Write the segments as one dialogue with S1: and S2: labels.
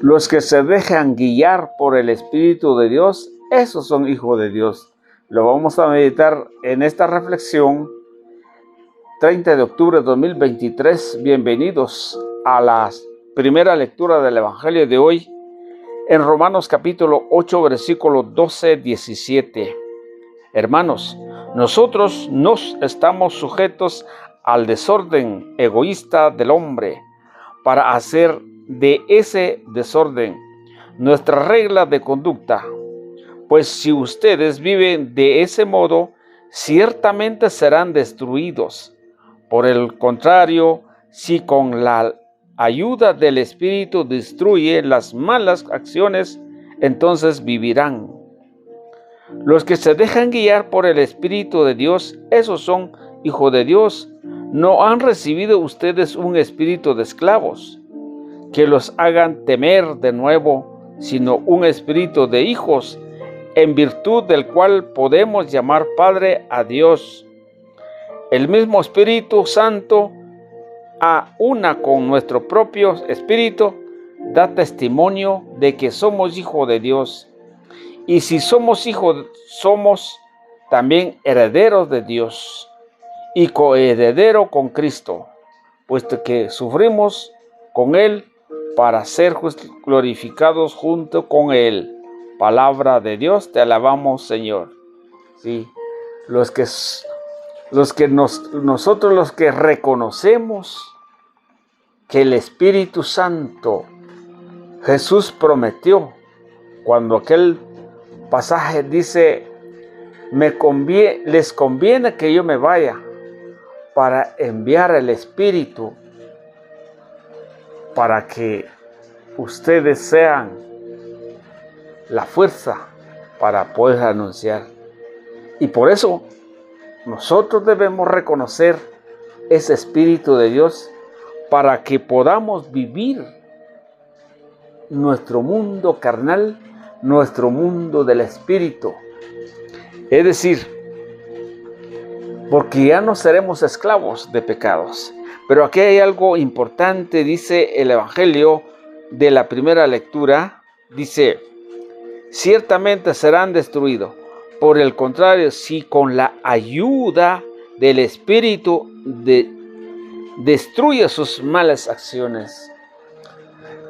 S1: Los que se dejan guiar por el Espíritu de Dios, esos son hijos de Dios. Lo vamos a meditar en esta reflexión, 30 de octubre de 2023. Bienvenidos a la primera lectura del Evangelio de hoy, en Romanos capítulo 8, versículos 12-17. Hermanos, nosotros no estamos sujetos al desorden egoísta del hombre para hacer de ese desorden nuestra regla de conducta. Pues si ustedes viven de ese modo, ciertamente serán destruidos. Por el contrario, si con la ayuda del Espíritu destruye las malas acciones, entonces vivirán. Los que se dejan guiar por el Espíritu de Dios, esos son hijos de Dios. No han recibido ustedes un espíritu de esclavos que los hagan temer de nuevo, sino un espíritu de hijos, en virtud del cual podemos llamar Padre a Dios. El mismo Espíritu Santo, a una con nuestro propio espíritu, da testimonio de que somos hijos de Dios. Y si somos hijos, somos también herederos de Dios y coheredero con Cristo, puesto que sufrimos con Él para ser glorificados junto con Él. Palabra de Dios, te alabamos, Señor. Sí, nosotros los que reconocemos que el Espíritu Santo, Jesús prometió, cuando aquel pasaje dice, les conviene que yo me vaya para enviar el Espíritu, para que ustedes sean la fuerza para poder anunciar. Y por eso nosotros debemos reconocer ese Espíritu de Dios para que podamos vivir nuestro mundo carnal, nuestro mundo del Espíritu. Es decir, porque ya no seremos esclavos de pecados. Pero aquí hay algo importante, dice el Evangelio de la primera lectura, dice, ciertamente serán destruidos. Por el contrario, si con la ayuda del Espíritu destruye sus malas acciones.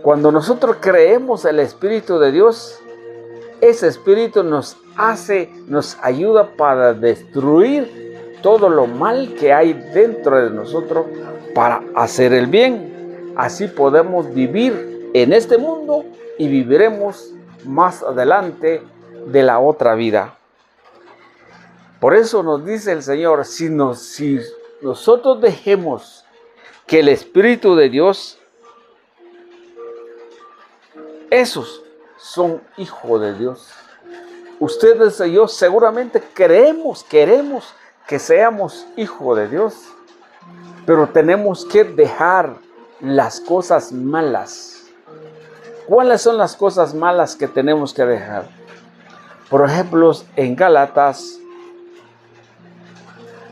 S1: Cuando nosotros creemos el Espíritu de Dios, ese Espíritu nos ayuda para destruir todo lo mal que hay dentro de nosotros para hacer el bien. Así podemos vivir en este mundo y viviremos más adelante de la otra vida. Por eso nos dice el Señor, si nosotros dejemos que el Espíritu de Dios, esos son hijos de Dios. Ustedes y yo seguramente queremos que seamos hijos de Dios, pero tenemos que dejar las cosas malas. ¿Cuáles son las cosas malas que tenemos que dejar? Por ejemplo, en Gálatas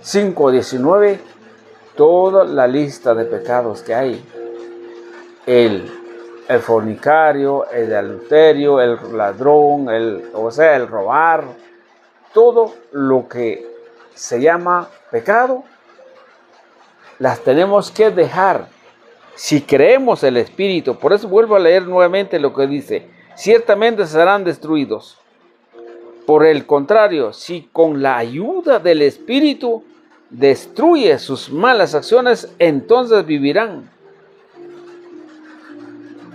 S1: 5:19, toda la lista de pecados que hay. El fornicario, el adulterio, el ladrón, el robar, todo lo que se llama pecado, las tenemos que dejar si creemos el Espíritu. Por eso vuelvo a leer nuevamente lo que dice, ciertamente serán destruidos. Por el contrario, si con la ayuda del Espíritu destruye sus malas acciones, entonces vivirán.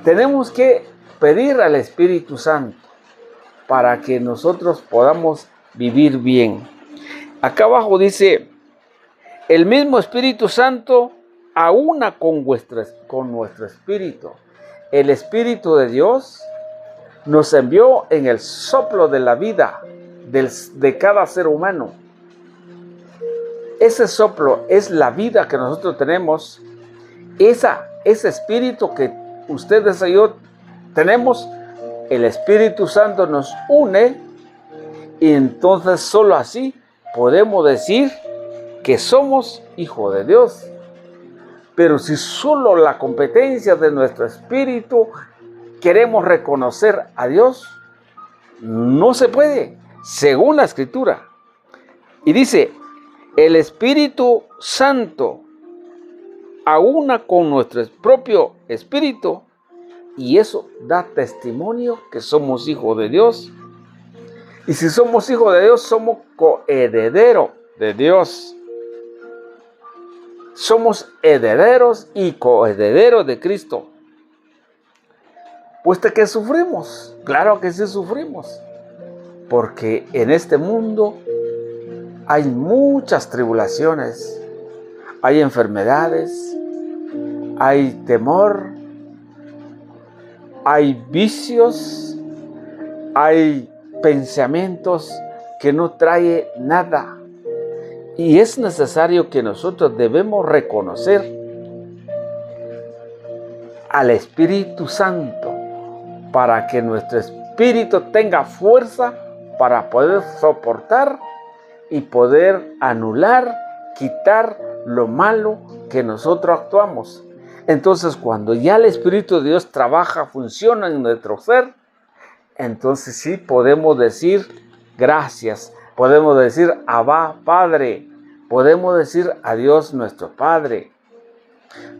S1: Tenemos que pedir al Espíritu Santo para que nosotros podamos vivir bien. Acá abajo dice, el mismo Espíritu Santo aúna con nuestro espíritu. El Espíritu de Dios nos envió en el soplo de la vida de cada ser humano. Ese soplo es la vida que nosotros tenemos. Ese espíritu que ustedes y yo tenemos, el Espíritu Santo nos une, y entonces solo así podemos decir que somos hijos de Dios. Pero si solo la competencia de nuestro espíritu queremos reconocer a Dios, no se puede, según la Escritura. Y dice, el Espíritu Santo aúna con nuestro propio espíritu, y eso da testimonio que somos hijos de Dios. Y si somos hijos de Dios, somos coherederos de Dios. Somos herederos y coherederos de Cristo. Puesto que sufrimos, claro que sí sufrimos, porque en este mundo hay muchas tribulaciones, hay enfermedades, hay temor, hay vicios, hay pensamientos que no traen nada. Y es necesario que nosotros debemos reconocer al Espíritu Santo para que nuestro espíritu tenga fuerza para poder soportar y poder anular, quitar lo malo que nosotros actuamos. Entonces, cuando ya el Espíritu de Dios trabaja, funciona en nuestro ser, entonces sí podemos decir gracias, podemos decir Abba Padre, podemos decir a Dios nuestro Padre,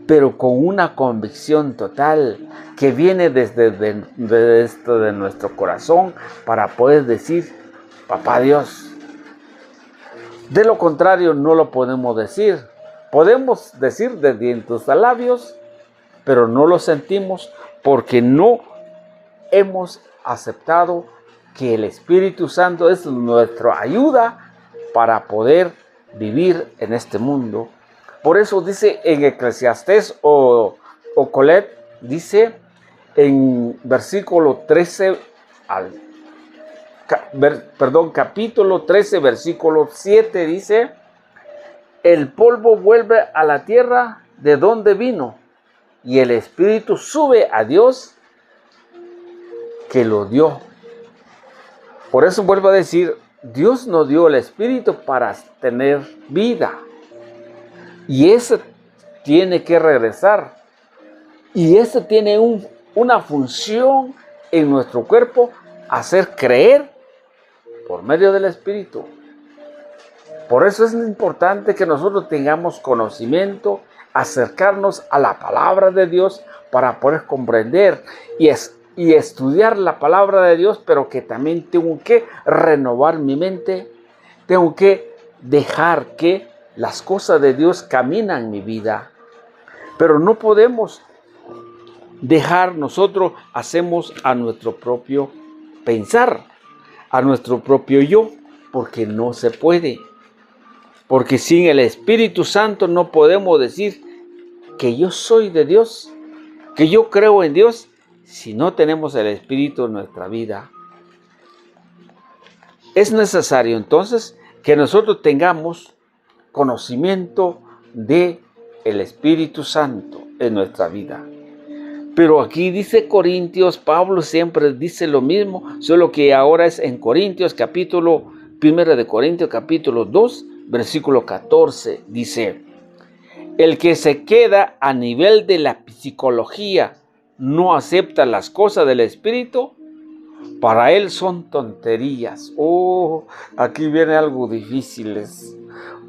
S1: pero con una convicción total que viene desde de nuestro corazón para poder decir Papá Dios. De lo contrario no lo podemos decir. Podemos decir de dientes a labios, pero no lo sentimos porque no hemos aceptado que el Espíritu Santo es nuestra ayuda para poder vivir en este mundo. Por eso dice en Eclesiastés o Colet, dice en versículo 13 capítulo 13, versículo 7, dice: el polvo vuelve a la tierra de donde vino, y el espíritu sube a Dios que lo dio. Por eso vuelvo a decir, Dios nos dio el espíritu para tener vida, y ese tiene que regresar, y ese tiene una función en nuestro cuerpo, hacer creer por medio del Espíritu. Por eso es importante que nosotros tengamos conocimiento, acercarnos a la palabra de Dios para poder comprender y estudiar la palabra de Dios, pero que también tengo que renovar mi mente, tengo que dejar que las cosas de Dios caminan en mi vida. Pero no podemos dejar, nosotros hacemos a nuestro propio pensar, a nuestro propio yo, porque no se puede. Porque sin el Espíritu Santo no podemos decir que yo soy de Dios, que yo creo en Dios, si no tenemos el Espíritu en nuestra vida. Es necesario entonces que nosotros tengamos conocimiento de el Espíritu Santo en nuestra vida. Pero aquí dice Corintios, Pablo siempre dice lo mismo, solo que ahora es en Corintios, capítulo 1 de Corintios, capítulo 2, versículo 14, dice: el que se queda a nivel de la psicología no acepta las cosas del Espíritu, para él son tonterías. Aquí viene algo difícil.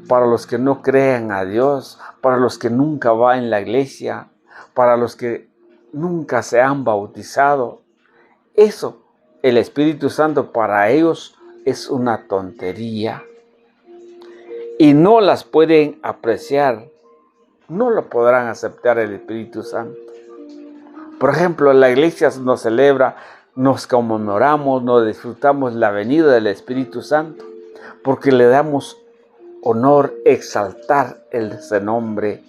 S1: Para los que no creen a Dios, para los que nunca van en la iglesia, para los que nunca se han bautizado. Eso, el Espíritu Santo para ellos es una tontería. Y no las pueden apreciar, no lo podrán aceptar el Espíritu Santo. Por ejemplo, la iglesia nos celebra, nos conmemoramos, nos disfrutamos la venida del Espíritu Santo, porque le damos honor, exaltar ese nombre.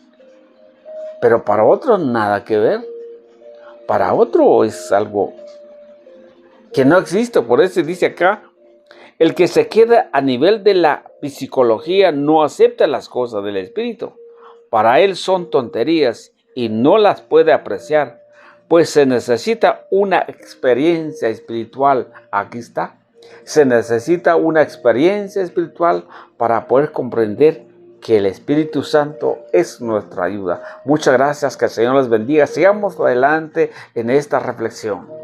S1: Pero para otros nada que ver. Para otro es algo que no existe. Por eso dice acá: el que se queda a nivel de la psicología no acepta las cosas del Espíritu. Para él son tonterías y no las puede apreciar, pues se necesita una experiencia espiritual. Aquí está. Se necesita una experiencia espiritual para poder comprender que el Espíritu Santo es nuestra ayuda. Muchas gracias, que el Señor les bendiga. Sigamos adelante en esta reflexión.